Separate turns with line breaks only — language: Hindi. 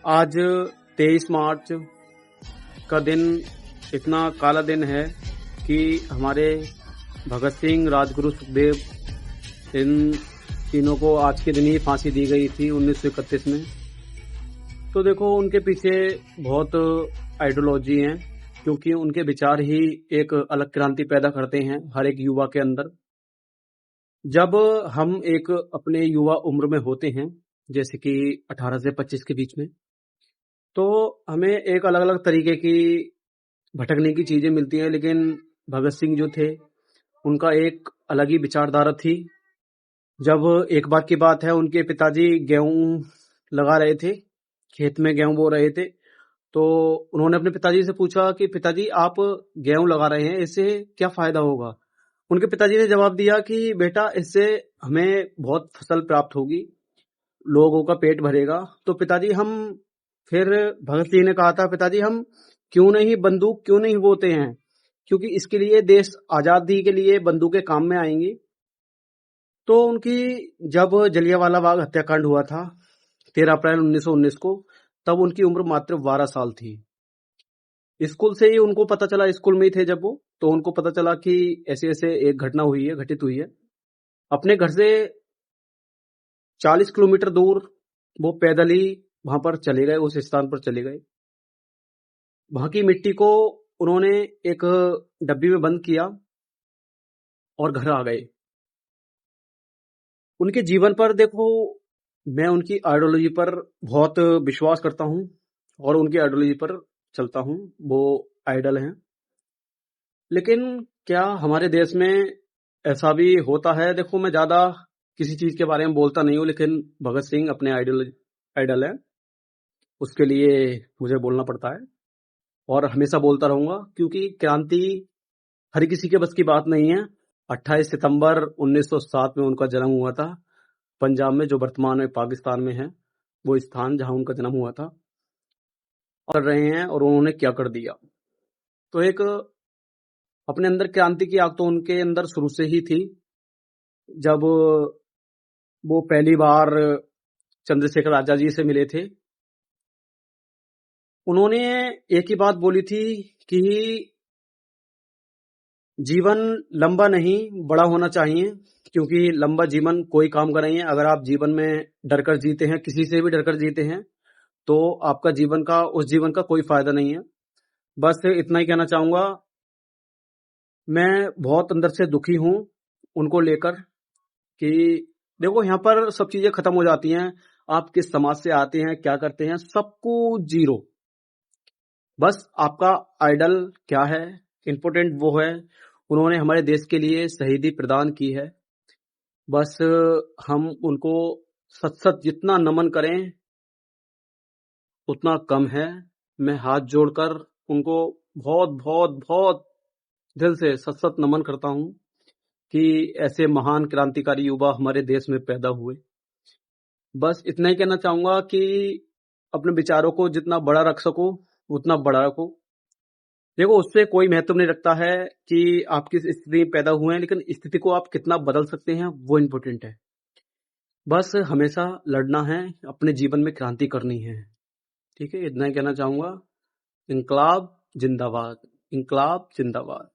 आज 23 मार्च का दिन इतना काला दिन है कि हमारे भगत सिंह, राजगुरु, सुखदेव इन तीनों को आज के दिन ही फांसी दी गई थी 1931 में। तो देखो उनके पीछे बहुत आइडियोलॉजी है, क्योंकि उनके विचार ही एक अलग क्रांति पैदा करते हैं हर एक युवा के अंदर। जब हम एक अपने युवा उम्र में होते हैं, जैसे कि 18 से 25 के बीच में, तो हमें एक अलग अलग तरीके की भटकने की चीजें मिलती हैं। लेकिन भगत सिंह जो थे उनका एक अलग ही विचारधारा थी। जब एक बार की बात है, उनके पिताजी गेहूं लगा रहे थे, खेत में गेहूं बो रहे थे। तो उन्होंने अपने पिताजी से पूछा कि पिताजी आप गेहूं लगा रहे हैं, इससे क्या फायदा होगा। उनके पिताजी ने जवाब दिया कि बेटा इससे हमें बहुत फसल प्राप्त होगी, लोगों का पेट भरेगा। तो पिताजी हम फिर भगत सिंह ने कहा था, पिताजी हम क्यों नहीं बंदूक क्यों नहीं बोते हैं, क्योंकि इसके लिए देश आजादी के लिए बंदूकें काम में आएंगी। तो उनकी जब जलियांवाला बाग हत्याकांड हुआ था 13 अप्रैल 1919 को, तब उनकी उम्र मात्र 12 साल थी। स्कूल से ही उनको पता चला, स्कूल में ही थे जब वो, तो उनको पता चला कि ऐसे ऐसे एक घटना हुई है, घटित हुई है। अपने घर से 40 किलोमीटर दूर वो पैदल ही वहां पर चले गए, उस स्थान पर चले गए। वहां की मिट्टी को उन्होंने एक डब्बी में बंद किया और घर आ गए। उनके जीवन पर देखो, मैं उनकी आइडियोलॉजी पर बहुत विश्वास करता हूं और उनकी आइडियोलॉजी पर चलता हूं, वो आइडल हैं। लेकिन क्या हमारे देश में ऐसा भी होता है? देखो मैं ज्यादा किसी चीज के बारे में बोलता नहीं हूं, लेकिन भगत सिंह अपने आइडल है, उसके लिए मुझे बोलना पड़ता है और हमेशा बोलता रहूंगा, क्योंकि क्रांति हर किसी के बस की बात नहीं है। 28 सितंबर 1907 में उनका जन्म हुआ था, पंजाब में, जो वर्तमान में पाकिस्तान में है, वो स्थान जहां उनका जन्म हुआ था। कर रहे हैं और उन्होंने क्या कर दिया। तो एक अपने अंदर क्रांति की आग तो उनके अंदर शुरू से ही थी। जब वो पहली बार चंद्रशेखर आजाद जी से मिले थे, उन्होंने एक ही बात बोली थी कि जीवन लंबा नहीं बड़ा होना चाहिए, क्योंकि लंबा जीवन कोई काम का नहीं है। अगर आप जीवन में डरकर जीते हैं, किसी से भी डरकर जीते हैं, तो आपका जीवन का, उस जीवन का कोई फायदा नहीं है। बस इतना ही कहना चाहूंगा। मैं बहुत अंदर से दुखी हूं उनको लेकर कि देखो यहाँ पर सब चीजें खत्म हो जाती हैं। आप किस समाज से आते हैं, क्या करते हैं, सबको जीरो। बस आपका आइडल क्या है, इम्पोर्टेंट वो है। उन्होंने हमारे देश के लिए शहीदी प्रदान की है। बस हम उनको सच सच जितना नमन करें उतना कम है। मैं हाथ जोड़कर उनको बहुत बहुत बहुत दिल से सच सच नमन करता हूं कि ऐसे महान क्रांतिकारी युवा हमारे देश में पैदा हुए। बस इतना ही कहना चाहूंगा कि अपने विचारों को जितना बड़ा रख सको उतना बड़ा रखो। देखो उससे कोई महत्व नहीं रखता है कि आप किस स्थिति में पैदा हुए हैं, लेकिन स्थिति को आप कितना बदल सकते हैं वो इम्पोर्टेंट है। बस हमेशा लड़ना है, अपने जीवन में क्रांति करनी है। ठीक है, इतना ही कहना चाहूंगा। इंकलाब जिंदाबाद, इंकलाब जिंदाबाद।